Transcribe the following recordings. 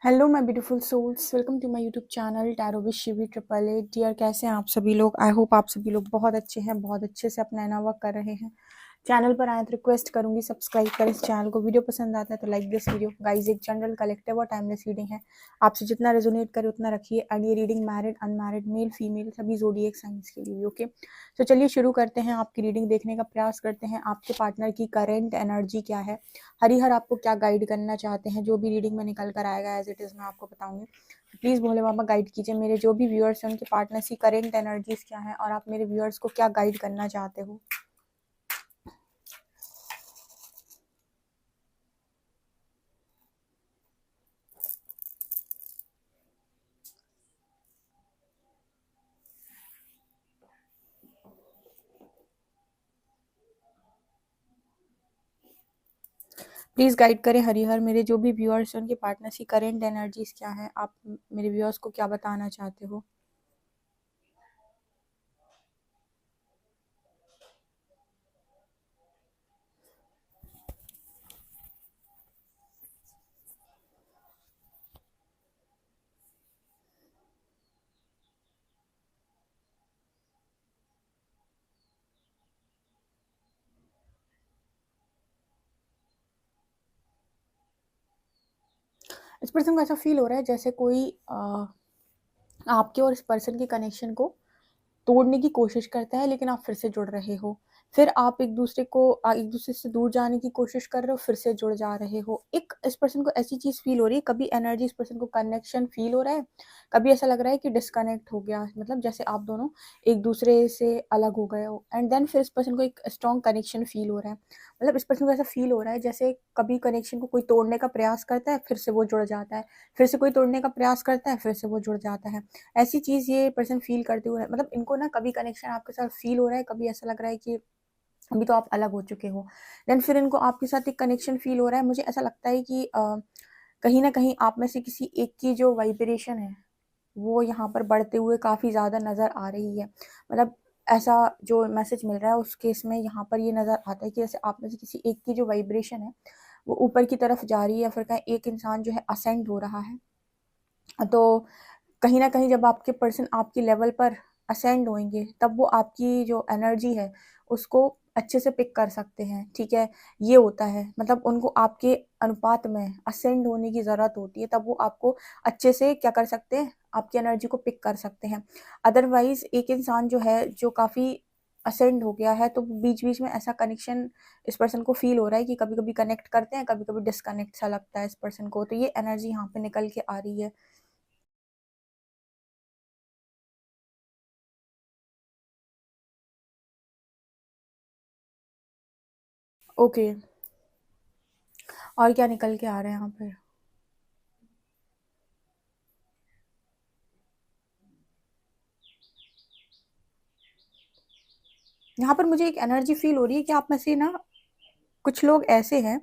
Hello my beautiful souls, welcome to my YouTube channel tarot with Shivi triple eight. Dear, कैसे हैं आप सभी लोग? आई होप आप सभी लोग बहुत अच्छे हैं, बहुत अच्छे से अपना इनर वर्क कर रहे हैं। चैनल पर आए तो रिक्वेस्ट करूंगी सब्सक्राइब करें इस चैनल को। वीडियो पसंद आता है तो लाइक दिस वीडियो। गाइज, एक जनरल कलेक्टिव और टाइमलेस रीडिंग है, आपसे जितना रेजोनेट करे उतना रखिए। एंड ये reading married, unmarried, male female सभी ज़ोडिएक साइंस के लिए, ओके? तो चलिए शुरू करते हैं। आपकी रीडिंग देखने का प्रयास करते हैं। आपके पार्टनर की करेंट एनर्जी क्या है, हरिहर आपको क्या गाइड करना चाहते हैं। जो भी रीडिंग में निकल कर आएगा एज इट इज़ मैं आपको बताऊंगी। प्लीज़ भोले बाबा गाइड कीजिए मेरे जो भी व्यूअर्स हैं, उनके पार्टनर्स की करेंट एनर्जीज क्या है और आप मेरे व्यूअर्स को क्या गाइड करना चाहते हो। प्लीज़ गाइड करें हरिहर मेरे जो भी व्यूअर्स हैं, उनके पार्टनर्स की करेंट एनर्जीज क्या है, आप मेरे व्यूअर्स को क्या बताना चाहते हो। इस पर्सन को ऐसा फील हो रहा है जैसे कोई आपके और इस पर्सन के कनेक्शन को तोड़ने की कोशिश करता है, लेकिन आप फिर से जुड़ रहे हो। फिर आप एक दूसरे से दूर जाने की कोशिश कर रहे हो, फिर से जुड़ जा रहे हो। एक इस पर्सन को ऐसी चीज़ फील हो रही है, कभी एनर्जी इस पर्सन को कनेक्शन फील हो रहा है, कभी ऐसा लग रहा है कि डिस्कनेक्ट हो गया, मतलब जैसे आप दोनों एक दूसरे से अलग हो गए हो। एंड देन फिर इस पर्सन को एक स्ट्रॉन्ग कनेक्शन फील हो रहा है। मतलब इस पर्सन को ऐसा फील हो रहा है जैसे कभी कनेक्शन को कोई तोड़ने का प्रयास करता है, फिर से वो जुड़ जाता है, फिर से कोई तोड़ने का प्रयास करता है, फिर से वो जुड़ जाता है। ऐसी चीज़ ये पर्सन फील करते हुए, मतलब इनको ना कभी कनेक्शन आपके साथ फील हो रहा है, कभी ऐसा लग रहा है कि अभी तो आप अलग हो चुके हो। देन फिर इनको आपके साथ एक कनेक्शन फील हो रहा है। मुझे ऐसा लगता है कि कहीं ना कहीं आप में से किसी एक की जो वाइब्रेशन है वो यहाँ पर बढ़ते हुए काफ़ी ज़्यादा नज़र आ रही है। मतलब ऐसा जो मैसेज मिल रहा है उस केस में यहाँ पर ये नज़र आता है कि जैसे आप में से किसी एक की जो वाइब्रेशन है वो ऊपर की तरफ जा रही है, या फिर कहीं एक इंसान जो है असेंड हो रहा है। तो कहीं न कहीं जब आपके पर्सन आपकी लेवल पर असेंड होंगे, तब वो आपकी जो एनर्जी है, उसको अच्छे से पिक कर सकते हैं, ठीक है? ये होता है, मतलब उनको आपके अनुपात में असेंड होने की ज़रूरत होती है, तब वो आपको अच्छे से क्या कर सकते हैं, आपकी एनर्जी को पिक कर सकते हैं। अदरवाइज़ एक इंसान जो है, जो काफ़ी असेंड हो गया है, तो बीच-बीच में ऐसा कनेक्शन इस पर्सन को फ़ील हो रहा है कि कभी-कभी कनेक्ट करते हैं, कभी-कभी डिस्कनेक्ट सा लगता है इस पर्सन को। तो ये एनर्जी यहाँ पे निकल के आ रही है। ओके, और क्या निकल के आ रहा है यहाँ पे? यहाँ पर मुझे एक एनर्जी फील हो रही है कि आप में से ना कुछ लोग ऐसे हैं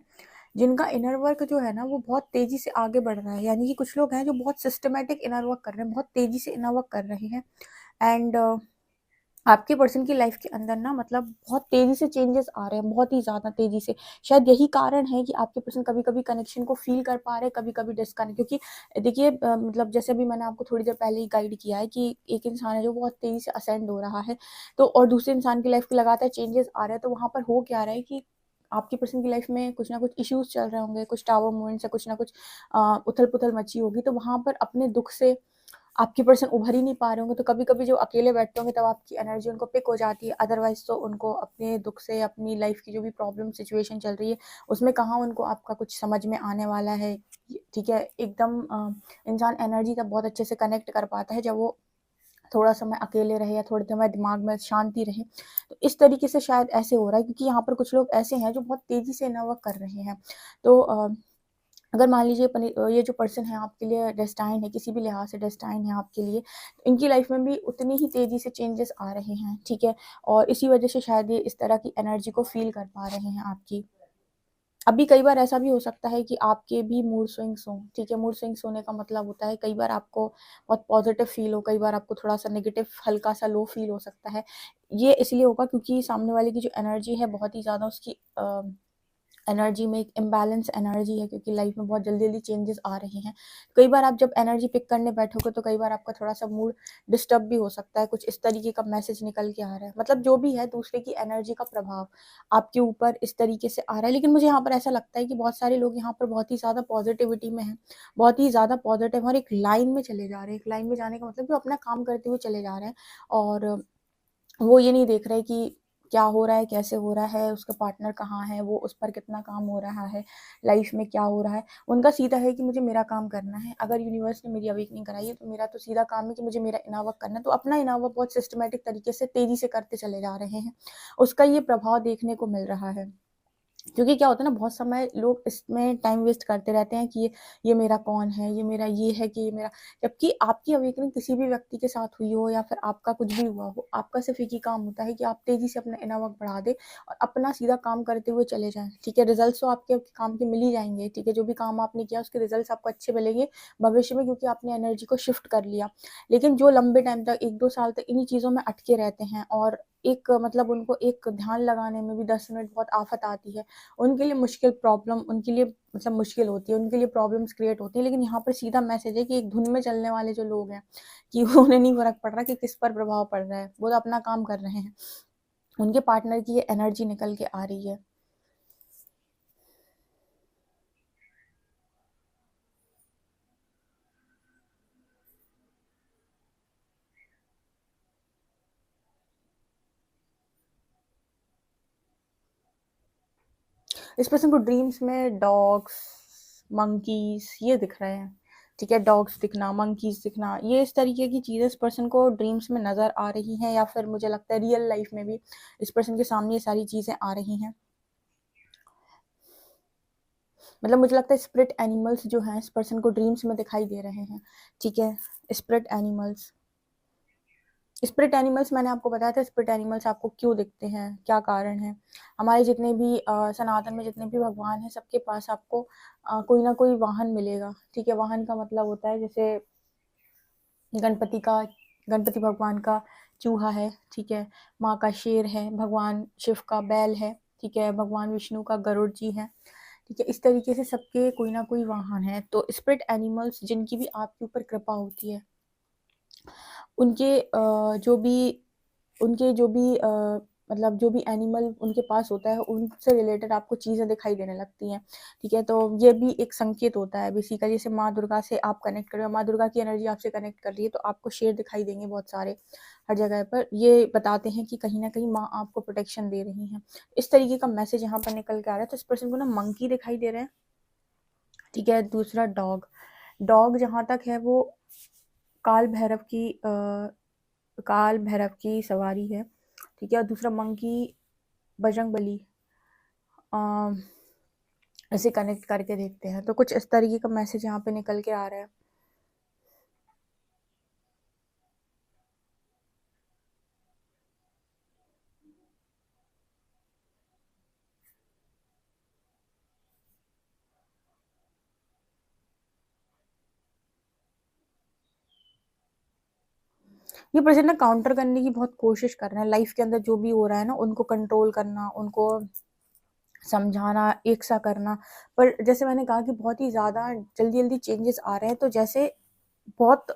जिनका इनर वर्क जो है ना वो बहुत तेजी से आगे बढ़ रहा है। यानी कि कुछ लोग हैं जो बहुत सिस्टमेटिक इनर वर्क कर रहे हैं, बहुत तेजी से इनर वर्क कर रहे हैं। एंड आपके पर्सन की लाइफ के अंदर ना, मतलब बहुत तेजी से चेंजेस आ रहे हैं, बहुत ही ज़्यादा तेजी से। शायद यही कारण है कि आपके पर्सन कभी-कभी कनेक्शन को फ़ील कर पा रहे हैं, कभी-कभी डिस्कनेक्ट। क्योंकि देखिए मतलब जैसे अभी मैंने आपको थोड़ी देर पहले ही गाइड किया है कि एक इंसान है जो बहुत तेज़ी से असेंड हो रहा है, तो और दूसरे इंसान की लाइफ में लगातार चेंजेस आ रहे हैं। तो वहाँ पर हो क्या रहा है कि आपकी पर्सन की लाइफ में कुछ ना कुछ इश्यूज़ चल रहे होंगे, कुछ टावर मूवमेंट्स या कुछ ना कुछ उथल-पुथल मची होगी। तो वहाँ पर अपने दुःख से आपके पर्सन उभर ही नहीं पा रहे होंगे, तो कभी-कभी जो अकेले बैठते होंगे तब आपकी एनर्जी उनको पिक हो जाती है। अदरवाइज़ तो उनको अपने दुःख से, अपनी लाइफ़ की जो भी प्रॉब्लम सिचुएशन चल रही है, उसमें कहाँ उनको आपका कुछ समझ में आने वाला है। ठीक है? एकदम इंसान एनर्जी तब बहुत अच्छे से कनेक्ट कर पाता है जब वो थोड़ा समय अकेले रहे या थोड़े समय दिमाग में शांति रहे। तो इस तरीके से शायद ऐसे हो रहा है, क्योंकि यहाँ पर कुछ लोग ऐसे हैं जो बहुत तेज़ी से इनर वर्क कर रहे हैं। तो अगर मान लीजिए ये जो पर्सन है आपके लिए डेस्टाइन है, किसी भी लिहाज से डेस्टाइन है आपके लिए, तो इनकी लाइफ में भी उतनी ही तेज़ी से चेंजेस आ रहे हैं, ठीक है? और इसी वजह से शायद ये इस तरह की एनर्जी को फ़ील कर पा रहे हैं आपकी। अभी कई बार ऐसा भी हो सकता है कि आपके भी मूड स्विंग्स हों, ठीक है? मूड स्विंग्स होने का मतलब होता है कई बार आपको बहुत पॉज़िटिव फ़ील हो, कई बार आपको थोड़ा-सा नेगेटिव हल्का-सा लो फ़ील हो सकता है। ये इसलिए होगा क्योंकि सामने वाले की जो एनर्जी है बहुत ही ज़्यादा उसकी एनर्जी में एक इम्बैलेंस एनर्जी है, क्योंकि लाइफ में बहुत जल्दी जल्दी चेंजेस आ रहे हैं। कई बार आप जब एनर्जी पिक करने बैठोगे तो कई बार आपका थोड़ा सा मूड डिस्टर्ब भी हो सकता है, कुछ इस तरीके का मैसेज निकल के आ रहा है। मतलब जो भी है, दूसरे की एनर्जी का प्रभाव आपके ऊपर इस तरीके से आ रहा है। लेकिन मुझे यहाँ पर ऐसा लगता है कि बहुत सारे लोग यहाँ पर बहुत ही ज़्यादा पॉजिटिविटी में हैं, बहुत ही ज़्यादा पॉजिटिव और एक लाइन में चले जा रहे हैं। एक लाइन में जाने का मतलब कि वो अपना काम करते हुए चले जा रहे हैं, और वो ये नहीं देख रहे कि क्या हो रहा है, कैसे हो रहा है, उसका पार्टनर कहाँ है, वो उस पर कितना काम हो रहा है, लाइफ में क्या हो रहा है। उनका सीधा है कि मुझे मेरा काम करना है। अगर यूनिवर्स ने मेरी अवेकनिंग कराई है तो मेरा तो सीधा काम है कि मुझे मेरा इनर वर्क करना है। तो अपना इनर वर्क बहुत सिस्टमेटिक तरीके से तेजी से करते चले जा रहे हैं। उसका ये प्रभाव देखने को मिल रहा है। क्योंकि क्या होता है ना, बहुत समय लोग इसमें टाइम वेस्ट करते रहते हैं कि ये मेरा कौन है, ये मेरा ये है, कि ये मेरा, जबकि आपकी अवेकनिंग किसी भी व्यक्ति के साथ हुई हो या फिर आपका कुछ भी हुआ हो, आपका सिर्फ एक ही काम होता है कि आप तेजी से अपना इनर वर्क बढ़ा दे और अपना सीधा काम करते हुए चले जाएं। ठीक है, रिजल्ट तो आपके काम के मिल ही जाएंगे। ठीक है, जो भी काम आपने किया उसके रिजल्ट आपको अच्छे मिलेंगे भविष्य में, क्योंकि आपने एनर्जी को शिफ्ट कर लिया। लेकिन जो लंबे टाइम तक 1-2 साल तक इन्हीं चीज़ों में अटके रहते हैं, और एक मतलब उनको एक ध्यान लगाने में भी 10 मिनट बहुत आफत आती है, उनके लिए मुश्किल प्रॉब्लम, उनके लिए मतलब मुश्किल होती है, उनके लिए प्रॉब्लम्स क्रिएट होती है। लेकिन यहाँ पर सीधा मैसेज है कि एक धुन में चलने वाले जो लोग हैं, कि उन्हें नहीं फर्क पड़ रहा कि किस पर प्रभाव पड़ रहा है, वो तो अपना काम कर रहे हैं। उनके पार्टनर की ये एनर्जी निकल के आ रही है। इस पर्सन को ड्रीम्स में डॉग्स, मंकीज ये दिख रहे हैं। ठीक है, डॉग्स दिखना, मंकीज दिखना, ये इस तरीके की चीज़ें इस पर्सन को ड्रीम्स में नज़र आ रही हैं, या फिर मुझे लगता है रियल लाइफ में भी इस पर्सन के सामने ये सारी चीज़ें आ रही हैं। मतलब मुझे लगता है स्पिरिट एनिमल्स जो हैं इस पर्सन को ड्रीम्स में दिखाई दे रहे हैं। ठीक है, स्पिरिट एनिमल्स, स्पिरिट एनिमल्स मैंने आपको बताया था, स्पिरिट एनिमल्स आपको क्यों दिखते हैं, क्या कारण है। हमारे जितने भी सनातन में जितने भी भगवान हैं, सबके पास आपको कोई ना कोई वाहन मिलेगा। ठीक है, वाहन का मतलब होता है जैसे गणपति का, गणपति भगवान का चूहा है। ठीक है, माँ का शेर है, भगवान शिव का बैल है। ठीक है, भगवान विष्णु का गरुड़ जी है। ठीक है, इस तरीके से सबके कोई ना कोई वाहन है। तो स्पिरिट एनिमल्स जिनकी भी आपके ऊपर कृपा होती है, उनके जो भी उनके जो भी मतलब जो भी एनिमल उनके पास होता है, उनसे रिलेटेड आपको चीज़ें दिखाई देने लगती हैं। ठीक है, तो ये भी एक संकेत होता है बेसिकली। जैसे माँ दुर्गा से आप कनेक्ट कर रहे हो, माँ दुर्गा की एनर्जी आपसे कनेक्ट कर रही है, तो आपको शेर दिखाई देंगे बहुत सारे हर जगह पर। ये बताते हैं कि कहीं ना कहीं माँ आपको प्रोटेक्शन दे रही हैं। इस तरीके का मैसेज यहाँ पर निकल के आ रहा है। तो इस पर्सन को ना मंकी दिखाई दे रहे हैं। ठीक है, दूसरा डॉग, डॉग जहाँ तक है वो काल भैरव की काल भैरव की सवारी है। ठीक है, और दूसरा मंकी बजरंग बली। इसे कनेक्ट करके देखते हैं, तो कुछ इस तरीके का मैसेज यहाँ पे निकल के आ रहा है। ये पर्सन ना काउंटर करने की बहुत कोशिश कर रहे हैं, लाइफ के अंदर जो भी हो रहा है ना उनको कंट्रोल करना, उनको समझाना, एक सा करना। पर जैसे मैंने कहा कि बहुत ही ज़्यादा जल्दी जल्दी चेंजेस आ रहे हैं, तो जैसे बहुत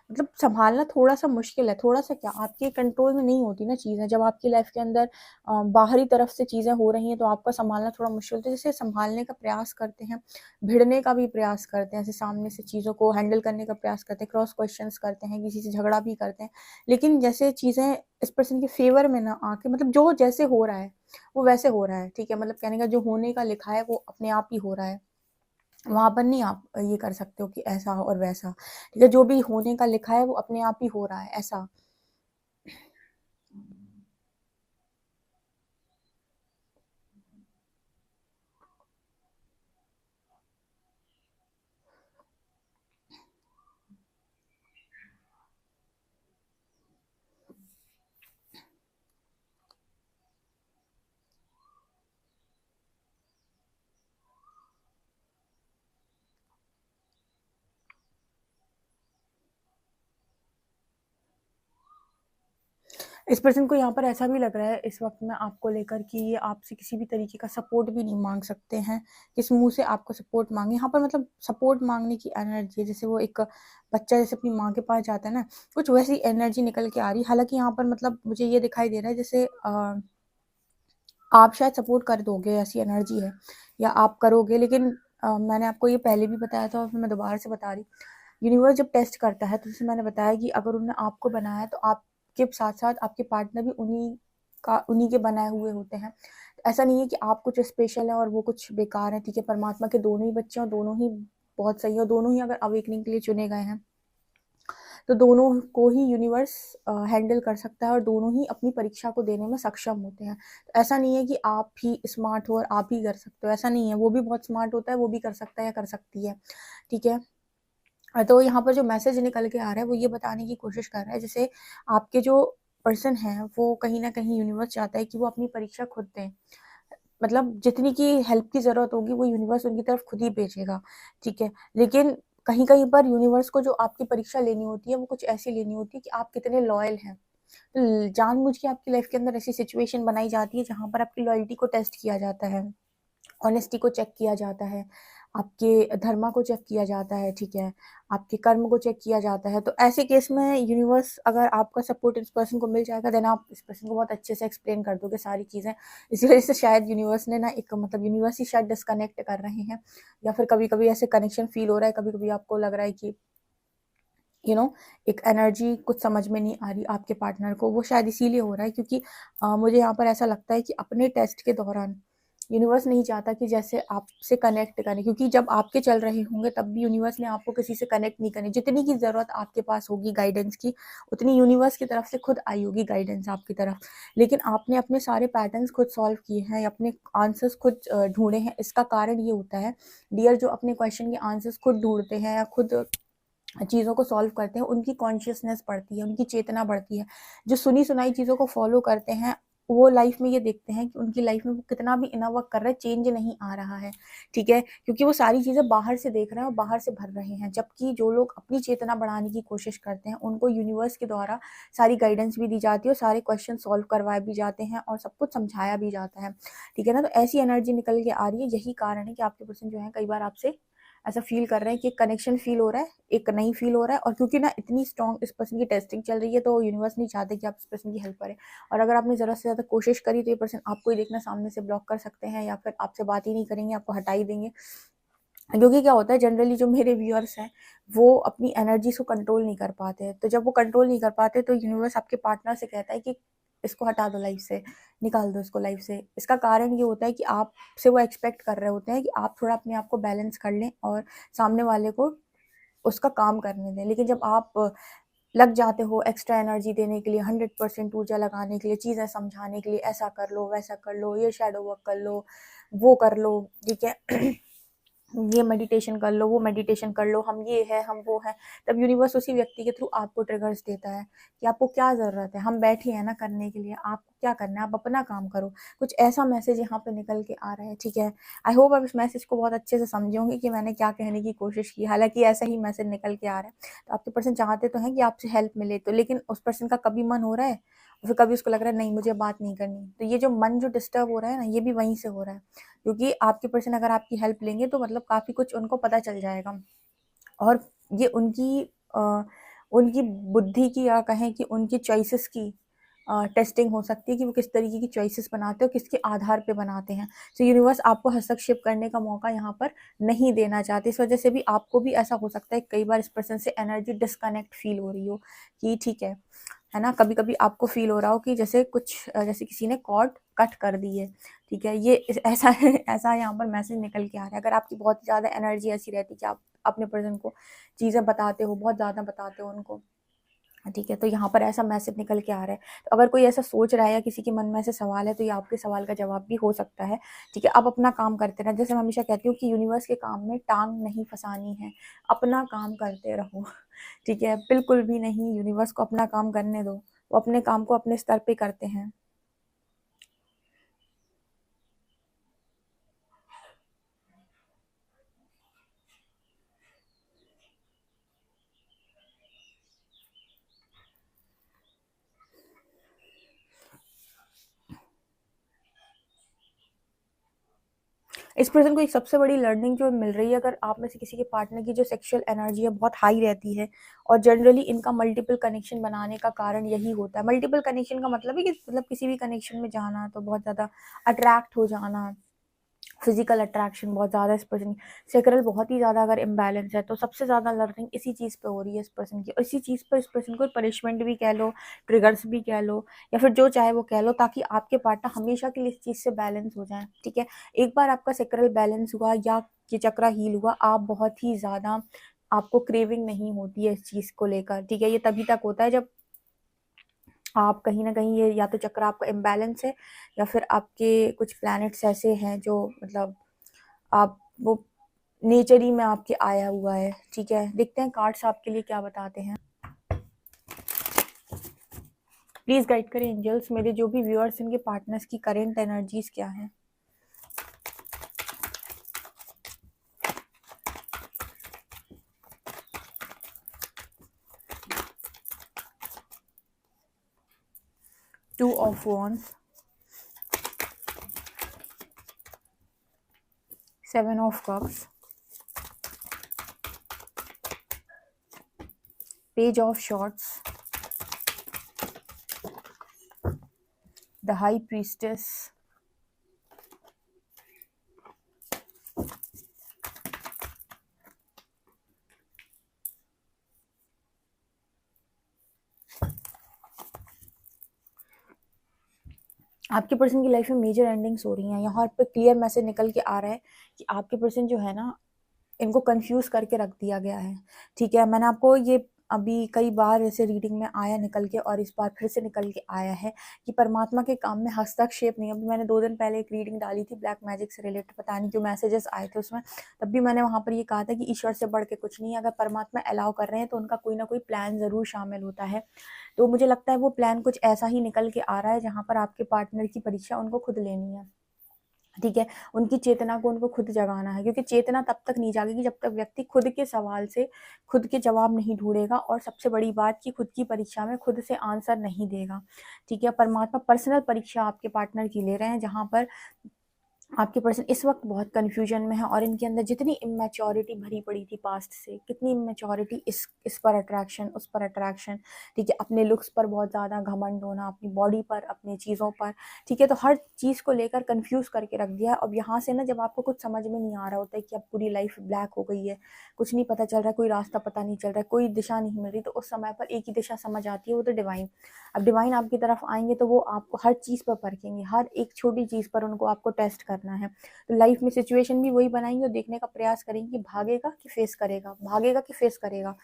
मतलब संभालना थोड़ा सा मुश्किल है। थोड़ा सा क्या, आपके कंट्रोल में नहीं होती ना चीज़ें। जब आपकी लाइफ के अंदर बाहरी तरफ से चीज़ें हो रही हैं, तो आपका संभालना थोड़ा मुश्किल होता है। जैसे संभालने का प्रयास करते हैं, भिड़ने का भी प्रयास करते हैं, ऐसे सामने से चीज़ों को हैंडल करने का प्रयास करते हैं, क्रॉस क्वेश्चंस करते हैं, किसी से झगड़ा भी करते हैं। लेकिन जैसे चीज़ें इस पर्सन के फेवर में ना आके, मतलब जो जैसे हो रहा है वो वैसे हो रहा है। ठीक है, मतलब कहने का जो होने का लिखा है वो अपने आप ही हो रहा है। वहाँ पर नहीं आप ये कर सकते हो कि ऐसा और वैसा। ठीक है, जो भी होने का लिखा है वो अपने आप ही हो रहा है, ऐसा। इस पर्सन को यहाँ पर ऐसा भी लग रहा है इस वक्त में आपको लेकर कि ये आपसे किसी भी तरीके का सपोर्ट भी नहीं मांग सकते हैं, किस मुंह से आपको सपोर्ट मांगे। यहाँ पर मतलब सपोर्ट मांगने की एनर्जी है, जैसे वो एक बच्चा जैसे अपनी माँ के पास जाता है ना, कुछ वैसी एनर्जी निकल के आ रही है। हालांकि यहाँ पर मतलब मुझे ये दिखाई दे रहा है जैसे आप शायद सपोर्ट कर दोगे, ऐसी एनर्जी है, या आप करोगे, लेकिन मैंने आपको ये पहले भी बताया था और फिर मैं दोबारा से बता रही। यूनिवर्स जब टेस्ट करता है तो जैसे मैंने बताया कि अगर उन्होंने आपको बनाया है तो आपके साथ साथ आपके पार्टनर भी उन्हीं के बनाए हुए होते हैं। ऐसा नहीं है कि आप कुछ स्पेशल है और वो कुछ बेकार है, ठीक है। परमात्मा के दोनों ही बच्चे और दोनों ही बहुत सही है, दोनों ही अगर अवेकनिंग के लिए चुने गए हैं तो दोनों को ही यूनिवर्स हैंडल कर सकता है और दोनों ही अपनी परीक्षा को देने में सक्षम होते हैं। तो ऐसा नहीं है कि आप ही स्मार्ट हो और आप ही कर सकते हो, ऐसा नहीं है। वो भी बहुत स्मार्ट होता है, वो भी कर सकता है या कर सकती है, ठीक है। तो यहाँ पर जो मैसेज निकल के आ रहा है वो ये बताने की कोशिश कर रहा है, जैसे आपके जो पर्सन है वो कहीं ना कहीं यूनिवर्स चाहता है कि वो अपनी परीक्षा खुद दें। मतलब जितनी की हेल्प की जरूरत होगी वो यूनिवर्स उनकी तरफ खुद ही भेजेगा, ठीक है। लेकिन कहीं कहीं पर यूनिवर्स को जो आपकी परीक्षा लेनी होती है वो कुछ ऐसी लेनी होती है कि आप कितने लॉयल हैं। तो जानबूझ के आपकी लाइफ के अंदर ऐसी सिचुएशन बनाई जाती है जहां पर आपकी लॉयल्टी को टेस्ट किया जाता है, ऑनेस्टी को चेक किया जाता है, आपके धर्मा को चेक किया जाता है, ठीक है, आपके कर्म को चेक किया जाता है। तो ऐसे केस में यूनिवर्स अगर आपका सपोर्ट इस पर्सन को मिल जाएगा देन आप इस पर्सन को बहुत अच्छे से एक्सप्लेन कर दोगे सारी चीज़ें। इसी वजह से शायद यूनिवर्स ने ना एक मतलब यूनिवर्स ही शायद डिस्कनेक्ट कर रहे हैं, या फिर कभी कभी ऐसे कनेक्शन फील हो रहा है, कभी कभी आपको लग रहा है कि एक एनर्जी कुछ समझ में नहीं आ रही आपके पार्टनर को। वो शायद इसीलिए हो रहा है क्योंकि मुझे यहाँ पर ऐसा लगता है कि अपने टेस्ट के दौरान यूनिवर्स नहीं चाहता कि जैसे आपसे कनेक्ट करें, क्योंकि जब आपके चल रहे होंगे तब भी यूनिवर्स ने आपको किसी से कनेक्ट नहीं करनी। जितनी की ज़रूरत आपके पास होगी गाइडेंस की, उतनी यूनिवर्स की तरफ से खुद आई होगी गाइडेंस आपकी तरफ। लेकिन आपने अपने सारे पैटर्न्स खुद सॉल्व किए हैं, अपने आंसर्स खुद ढूंढे हैं। इसका कारण ये होता है डियर, जो अपने क्वेश्चन के आंसर्स खुद ढूंढते हैं या खुद चीज़ों को सॉल्व करते हैं, उनकी कॉन्शियसनेस बढ़ती है, उनकी चेतना बढ़ती है। जो सुनी सुनाई चीज़ों को फॉलो करते हैं वो लाइफ में ये देखते हैं कि उनकी लाइफ में वो कितना भी इनर वर्क कर रहे हैं, चेंज नहीं आ रहा है, ठीक है, क्योंकि वो सारी चीज़ें बाहर से देख रहे हैं और बाहर से भर रहे हैं। जबकि जो लोग अपनी चेतना बढ़ाने की कोशिश करते हैं उनको यूनिवर्स के द्वारा सारी गाइडेंस भी दी जाती है और सारे क्वेश्चन सॉल्व करवाए भी जाते हैं और सब कुछ समझाया भी जाता है, ठीक है ना। तो ऐसी एनर्जी निकल के आ रही है, यही कारण है कि आपके पर्सन जो है कई बार आपसे ऐसा फील कर रहे हैं कि एक कनेक्शन फील हो रहा है, एक नहीं फील हो रहा है। और क्योंकि ना इतनी स्ट्रॉन्ग इस पर्सन की टेस्टिंग चल रही है तो यूनिवर्स नहीं चाहते कि आप इस पर्सन की हेल्प करें। और अगर आपने ज़्यादा से ज़्यादा कोशिश करी तो ये पर्सन आपको ही देखना सामने से ब्लॉक कर सकते हैं या फिर आपसे बात ही नहीं करेंगे, आपको हटा ही देंगे। क्योंकि क्या होता है जनरली जो मेरे व्यूअर्स हैं वो अपनी एनर्जीज को कंट्रोल नहीं कर पाते हैं। तो जब वो कंट्रोल नहीं कर पाते तो यूनिवर्स आपके पार्टनर से कहता है कि इसको हटा दो लाइफ से, निकाल दो इसको लाइफ से। इसका कारण ये होता है कि आपसे वो एक्सपेक्ट कर रहे होते हैं कि आप थोड़ा अपने आप को बैलेंस कर लें और सामने वाले को उसका काम करने दें। लेकिन जब आप लग जाते हो एक्स्ट्रा एनर्जी देने के लिए, 100% ऊर्जा लगाने के लिए, चीज़ें समझाने के लिए, ऐसा कर लो वैसा कर लो, ये शेडो वर्क कर लो, वो कर लो, ठीक है, ये मेडिटेशन कर लो, वो मेडिटेशन कर लो, हम ये है हम वो है, तब यूनिवर्स उसी व्यक्ति के थ्रू आपको ट्रिगर्स देता है कि आपको क्या ज़रूरत है, हम बैठे हैं ना करने के लिए, आपको क्या करना है, आप अपना काम करो। कुछ ऐसा मैसेज यहाँ पे निकल के आ रहा है, ठीक है। आई होप आप इस मैसेज को बहुत अच्छे से समझे होंगे कि मैंने क्या कहने की कोशिश की। हालांकि ऐसा ही मैसेज निकल के आ रहा है। तो आपके पर्सन चाहते तो हैं कि आपसे हेल्प मिले, तो लेकिन उस पर्सन का कभी मन हो रहा है और फिर कभी उसको लग रहा है नहीं मुझे बात नहीं करनी। तो ये जो मन जो डिस्टर्ब हो रहा है ना, ये भी वहीं से हो रहा है, क्योंकि आपके पर्सन अगर आपकी हेल्प लेंगे तो मतलब काफ़ी कुछ उनको पता चल जाएगा। और ये उनकी बुद्धि की या कहें कि उनकी चॉइसेस की टेस्टिंग हो सकती है कि वो किस तरीके की चॉइसेस बनाते हैं और किसके आधार पे बनाते हैं। तो यूनिवर्स आपको हस्तक्षेप करने का मौका यहाँ पर नहीं देना चाहते। इस वजह से भी आपको भी ऐसा हो सकता है कई बार इस पर्सन से एनर्जी डिस्कनेक्ट फील हो रही हो कि ठीक है ना, कभी कभी आपको फील हो रहा हो कि जैसे जैसे किसी ने कॉर्ड कट कर दी है, ठीक है। ये ऐसा ऐसा यहाँ पर मैसेज निकल के आ रहा है। अगर आपकी बहुत ज़्यादा एनर्जी ऐसी रहती है कि आप अपने पर्सन को चीज़ें बताते हो, बहुत ज़्यादा बताते हो उनको, ठीक है, तो यहाँ पर ऐसा मैसेज निकल के आ रहा है। तो अगर कोई ऐसा सोच रहा है या किसी के मन में ऐसे सवाल है तो ये आपके सवाल का जवाब भी हो सकता है, ठीक है। आप अपना काम करते रहें। जैसे मैं हमेशा कहती हूँ कि यूनिवर्स के काम में टांग नहीं फंसानी है, अपना काम करते रहो, ठीक है, बिल्कुल भी नहीं। यूनिवर्स को अपना काम करने दो, वो अपने काम को अपने स्तर पे करते हैं। इस पर्सन को एक सबसे बड़ी लर्निंग जो मिल रही है, अगर आप में से किसी के पार्टनर की जो सेक्सुअल एनर्जी है बहुत हाई रहती है, और जनरली इनका मल्टीपल कनेक्शन बनाने का कारण यही होता है। मल्टीपल कनेक्शन का मतलब है कि मतलब किसी भी कनेक्शन में जाना, तो बहुत ज़्यादा अट्रैक्ट हो जाना, फिजिकल अट्रैक्शन बहुत ज़्यादा इस पर्सन की, सेक्रल बहुत ही ज़्यादा अगर इम्बैलेंस है, तो सबसे ज़्यादा लर्निंग इसी चीज़ पे हो रही है इस पर्सन की। और इसी चीज़ पर इस पर्सन को पनिशमेंट भी कह लो, ट्रिगर्स भी कह लो, या फिर जो चाहे वो कह लो, ताकि आपके पार्टनर हमेशा के लिए इस चीज़ से बैलेंस हो जाए। ठीक है, एक बार आपका सेक्रल बैलेंस हुआ या ये चक्रा हील हुआ, आप बहुत ही ज़्यादा, आपको क्रेविंग नहीं होती है इस चीज़ को लेकर। ठीक है, ये तभी तक होता है जब आप कहीं ना कहीं, ये या तो चक्र आपका इम्बैलेंस है, या फिर आपके कुछ प्लैनेट्स ऐसे हैं जो मतलब आप वो नेचर ही में आपके आया हुआ है। ठीक है, देखते हैं कार्ड्स आपके लिए क्या बताते हैं। प्लीज गाइड करें एंजल्स, मेरे जो भी व्यूअर्स, इनके पार्टनर्स की करेंट एनर्जीज क्या है। Two of wands, 7 of cups, page of shorts, the high priestess, आपके पर्सन की लाइफ में मेजर एंडिंग्स हो रही हैं। यहाँ पर क्लियर मैसेज निकल के आ रहा है कि आपके पर्सन जो है ना, इनको कंफ्यूज करके रख दिया गया है। ठीक है, मैंने आपको ये अभी कई बार ऐसे रीडिंग में आया निकल के, और इस बार फिर से निकल के आया है कि परमात्मा के काम में हस्तक्षेप नहीं। अभी मैंने 2 दिन पहले एक रीडिंग डाली थी ब्लैक मैजिक से रिलेटेड, पता नहीं क्यों मैसेजेस आए थे उसमें, तब भी मैंने वहाँ पर ये कहा था कि ईश्वर से बढ़ के कुछ नहीं है। अगर परमात्मा अलाउ कर रहे हैं तो उनका कोई ना कोई प्लान ज़रूर शामिल होता है। तो मुझे लगता है वो प्लान कुछ ऐसा ही निकल के आ रहा है, जहाँ पर आपके पार्टनर की परीक्षा उनको खुद लेनी है। ठीक है, उनकी चेतना को उनको खुद जगाना है, क्योंकि चेतना तब तक नहीं जागेगी जब तक व्यक्ति खुद के सवाल से खुद के जवाब नहीं ढूंढेगा, और सबसे बड़ी बात कि खुद की परीक्षा में खुद से आंसर नहीं देगा। ठीक है, परमात्मा पर्सनल परीक्षा आपके पार्टनर की ले रहे हैं, जहाँ पर आपके पर्सन इस वक्त बहुत कन्फ्यूजन में है, और इनके अंदर जितनी इमेच्योरिटी भरी पड़ी थी पास्ट से, कितनी इमेच्योरिटी, इस पर अट्रैक्शन, उस पर अट्रैक्शन। ठीक है, अपने लुक्स पर बहुत ज़्यादा घमंड होना, अपनी बॉडी पर, अपनी चीज़ों पर। ठीक है, तो हर चीज़ को लेकर कंफ्यूज करके रख दिया है। अब यहाँ से ना, जब आपको कुछ समझ में नहीं आ रहा होता है कि अब पूरी लाइफ ब्लैक हो गई है, कुछ नहीं पता चल रहा है, कोई रास्ता पता नहीं चल रहा है, कोई दिशा नहीं मिल रही, तो उस समय पर एक ही दिशा समझ आती है, वो तो डिवाइन। अब डिवाइन आपकी तरफ आएंगे तो वो आपको हर चीज़ पर परखेंगे, हर एक छोटी चीज़ पर उनको आपको टेस्ट करना है। तो लाइफ में सिचुएशन भी वही बनाएंगे और देखने का प्रयास करेंगे कि भागेगा कि फेस करेगा, भागेगा कि फेस करेगा।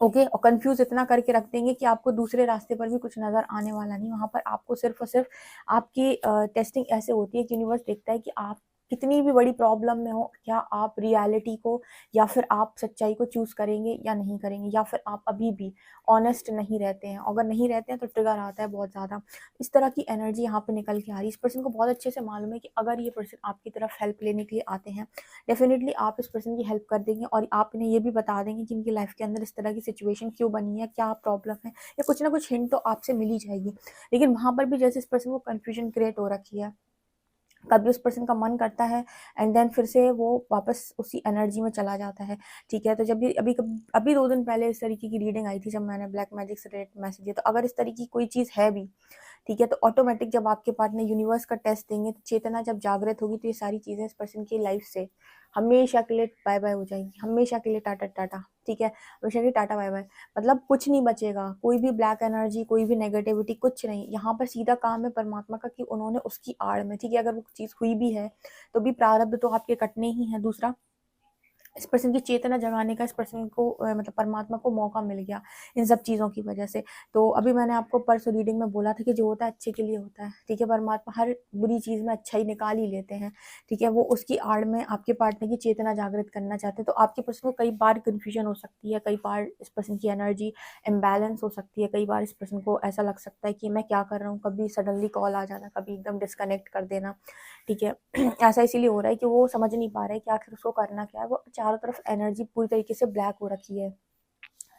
ओके, और कंफ्यूज इतना करके रख देंगे कि आपको दूसरे रास्ते पर भी कुछ नजर आने वाला नहीं। वहां पर आपको सिर्फ और सिर्फ आपकी टेस्टिंग ऐसे होती है कि यूनिवर्स देखता है कि आप कितनी भी बड़ी प्रॉब्लम में हो, क्या आप रियलिटी को या फिर आप सच्चाई को चूज करेंगे या नहीं करेंगे, या फिर आप अभी भी ऑनेस्ट नहीं रहते हैं। अगर नहीं रहते हैं तो ट्रिगर आता है बहुत ज़्यादा। इस तरह की एनर्जी यहाँ पे निकल के आ रही है। इस पर्सन को बहुत अच्छे से मालूम है कि अगर ये पर्सन आपकी तरफ हेल्प लेने के लिए आते हैं, डेफिनेटली आप इस पर्सन की हेल्प कर देंगे, और आप इन्हें ये भी बता देंगे कि इनकी लाइफ के अंदर इस तरह की सिचुएशन क्यों बनी है, क्या प्रॉब्लम है, या कुछ ना कुछ हिंट तो आपसे मिल ही जाएगी। लेकिन वहाँ पर भी जैसे इस पर्सन को कन्फ्यूजन क्रिएट हो रखी है, कभी उस पर्सन का मन करता है एंड देन फिर से वो वापस उसी एनर्जी में चला जाता है। ठीक है, तो जब भी अभी 2 दिन पहले इस तरीके की रीडिंग आई थी, जब मैंने ब्लैक मैजिक से रिलेटेड मैसेज दिया, तो अगर इस तरीके की कोई चीज़ है भी, ठीक है, तो ऑटोमेटिक जब आपके पार्टनर यूनिवर्स का टेस्ट देंगे, तो चेतना जब जागृत होगी, तो ये सारी चीज़ें इस पर्सन की लाइफ से हमेशा के लिए बाय बाय हो जाएंगी, हमेशा के लिए टाटा टाटा। ठीक है, हमेशा के लिए टाटा बाय बाय, मतलब कुछ नहीं बचेगा, कोई भी ब्लैक एनर्जी, कोई भी नेगेटिविटी, कुछ नहीं। यहाँ पर सीधा काम है परमात्मा का कि उन्होंने उसकी आड़ में, ठीक है, अगर वो चीज़ हुई भी है तो भी प्रारब्ध तो आपके कटने ही है। दूसरा, इस पर्सन की चेतना जगाने का इस पर्सन को मतलब परमात्मा को मौका मिल गया इन सब चीज़ों की वजह से। तो अभी मैंने आपको परसों रीडिंग में बोला था कि जो होता है अच्छे के लिए होता है। ठीक है, परमात्मा हर बुरी चीज़ में अच्छा ही निकाल ही लेते हैं। ठीक है, वो उसकी आड़ में आपके पार्टनर की चेतना जागृत करना चाहते हैं। तो आपके पर्सन को कई बार कन्फ्यूजन हो सकती है, कई बार इस पर्सन की एनर्जी इम्बैलेंस हो सकती है, कई बार इस पर्सन को ऐसा लग सकता है कि मैं क्या कर रहा हूँ, कभी सडनली कॉल आ जाना, कभी एकदम डिस्कनेक्ट कर देना। ठीक है, ऐसा इसीलिए हो रहा है कि वो समझ नहीं पा रहा है कि आखिर उसको करना क्या है। वो चारों तरफ एनर्जी पूरी तरीके से ब्लैक हो रखी है।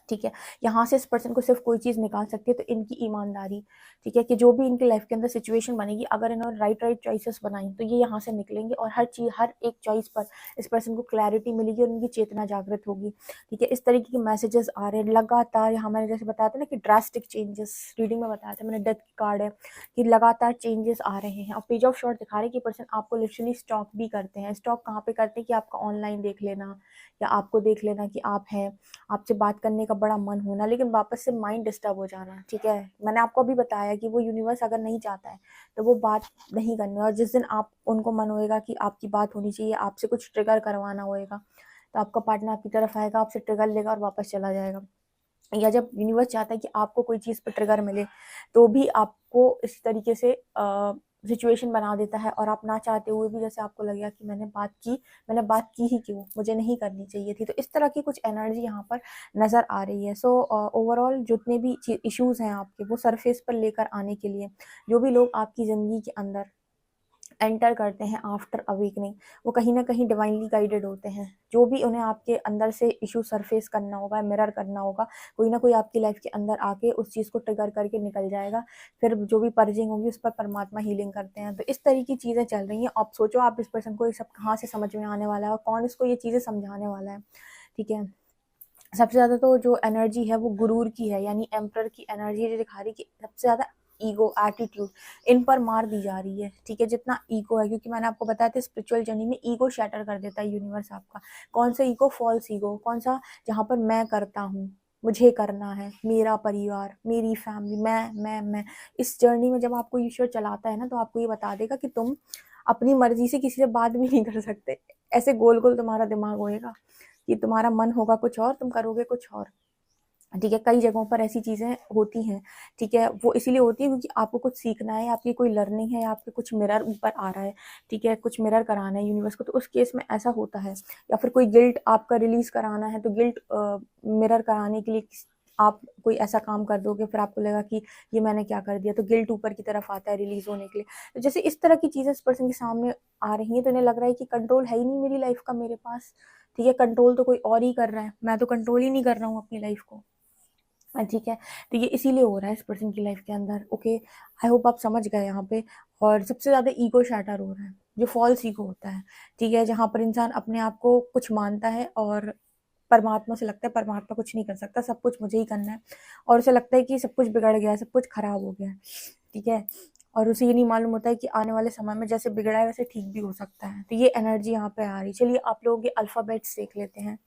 ठीक है, यहाँ से इस पर्सन को सिर्फ कोई चीज़ निकाल सकती है तो इनकी ईमानदारी, ठीक है, कि जो भी इनकी लाइफ के अंदर सिचुएशन बनेगी, अगर इन्होंने राइट चॉइसेस बनाई तो ये यहाँ से निकलेंगे और हर चीज़, हर एक चॉइस पर इस पर्सन को क्लैरिटी मिलेगी और उनकी चेतना जागृत होगी। ठीक है, इस तरीके के मैसेजेस आ रहे हैं लगातार। यहाँ मैंने जैसे बताया था ना कि ड्रास्टिक चेंजेस, रीडिंग में बताया था मैंने, डेथ की कार्ड है कि लगातार चेंजेस आ रहे हैं। और पेज ऑफ शॉर्ट दिखा रहे हैं कि पर्सन आपको लिटरली स्टॉक भी करते हैं। स्टॉक कहाँ पे करते हैं कि आपका ऑनलाइन देख लेना या आपको देख लेना कि आप हैं, आपसे बात करने का बड़ा मन होना, लेकिन वापस से माइंड डिस्टर्ब हो जाना। ठीक है, मैंने आपको अभी बताया कि वो यूनिवर्स अगर नहीं चाहता है तो वो बात नहीं करनी, और जिस दिन आप उनको मन होएगा कि आपकी बात होनी चाहिए, आपसे कुछ ट्रिगर करवाना होएगा, तो आपका पार्टनर आपकी तरफ आएगा, आपसे ट्रिगर लेगा और वापस चला जाएगा। या जब यूनिवर्स चाहता है कि आपको कोई चीज़ पर ट्रिगर मिले तो भी आपको इस तरीके से सिचुएशन बना देता है, और आप ना चाहते हुए भी जैसे आपको लगेगा कि मैंने बात की ही क्यों, मुझे नहीं करनी चाहिए थी। तो इस तरह की कुछ एनर्जी यहाँ पर नज़र आ रही है। सो ओवरऑल जितने भी इश्यूज़ हैं आपके, वो सरफेस पर लेकर आने के लिए जो भी लोग आपकी ज़िंदगी के अंदर एंटर करते हैं आफ्टर अवेकनिंग, वो कहीं ना कहीं डिवाइनली गाइडेड होते हैं। जो भी उन्हें आपके अंदर से इशू सरफेस करना होगा, मिरर करना होगा, कोई ना कोई आपकी लाइफ के अंदर आके उस चीज़ को ट्रिगर करके निकल जाएगा। फिर जो भी पर्जिंग होगी उस पर परमात्मा हीलिंग करते हैं। तो इस तरह की चीज़ें चल रही हैं। आप सोचो, आप इस पर्सन को ये सब कहाँ से समझ में आने वाला है और कौन इसको ये चीज़ें समझाने वाला है। ठीक है, सबसे ज़्यादा तो जो एनर्जी है वो गुरूर की है, यानी एम्परर की एनर्जी जो दिखा रही कि सबसे ज़्यादा ईगो, एटीट्यूड इन पर मार दी जा रही है। ठीक है, जितना ईगो है, क्योंकि मैंने आपको बताया था स्पिरिचुअल जर्नी में ईगो शैटर कर देता है यूनिवर्स आपका। कौन सा ईगो? False ego. कौन सा? जहाँ पर मैं करता हूँ, मुझे करना है, मेरा परिवार, मेरी फैमिली, मैं। इस जर्नी में जब आपको ईश्वर चलाता है ना, तो आपको ये बता देगा कि तुम अपनी मर्जी से किसी से बात भी नहीं कर सकते। ऐसे गोल गोल तुम्हारा दिमाग होएगा कि तुम्हारा मन होगा कुछ और, तुम करोगे कुछ और। ठीक है, कई जगहों पर ऐसी चीज़ें होती हैं। ठीक है, वो इसीलिए होती है क्योंकि आपको कुछ सीखना है, आपकी कोई लर्निंग है, आपके कुछ मिरर ऊपर आ रहा है। ठीक है, कुछ मिरर कराना है यूनिवर्स को, तो उस केस में ऐसा होता है। या फिर कोई गिल्ट आपका रिलीज कराना है, तो गिल्ट मिरर कराने के लिए आप कोई ऐसा काम कर दोगे, फिर आपको लगेगा कि ये मैंने क्या कर दिया, तो गिल्ट ऊपर की तरफ आता है रिलीज होने के लिए। तो जैसे इस तरह की चीज़ें इस पर्सन के सामने आ रही हैं, तो इन्हें लग रहा है कि कंट्रोल है ही नहीं मेरी लाइफ का मेरे पास। ठीक है, कंट्रोल तो कोई और ही कर रहा है, मैं तो कंट्रोल ही नहीं कर रहा हूँ अपनी लाइफ को। ठीक है, तो ये इसीलिए हो रहा है इस पर्सन की लाइफ के अंदर। ओके, आई होप आप समझ गए यहाँ पे। और सबसे ज़्यादा ईगो शैटर हो रहा है, जो फॉल्स ईगो होता है। ठीक है, जहाँ पर इंसान अपने आप को कुछ मानता है और परमात्मा से लगता है परमात्मा कुछ नहीं कर सकता, सब कुछ मुझे ही करना है, और उसे लगता है कि सब कुछ बिगड़ गया है, सब कुछ खराब हो गया है। ठीक है, और उसे ये नहीं मालूम होता है कि आने वाले समय में जैसे बिगड़ा है वैसे ठीक भी हो सकता है। तो ये एनर्जी यहाँ पे आ रही। चलिए आप लोगों के अल्फ़ाबेट्स देख लेते हैं।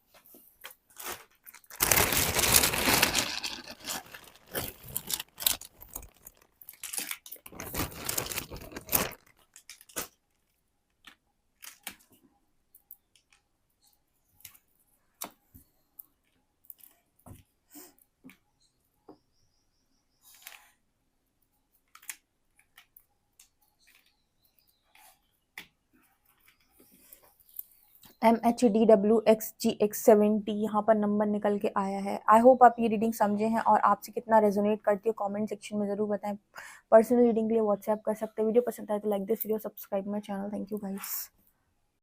MHDWXGX70 यहाँ पर नंबर निकल के आया है। आई होप आप ये रीडिंग समझे हैं और आपसे कितना रेजोनेट करती है कमेंट सेक्शन में ज़रूर बताएं। पर्सनल रीडिंग के लिए व्हाट्सएप कर सकते हैं। वीडियो पसंद आए तो like this video, subscribe my channel. Thank you guys.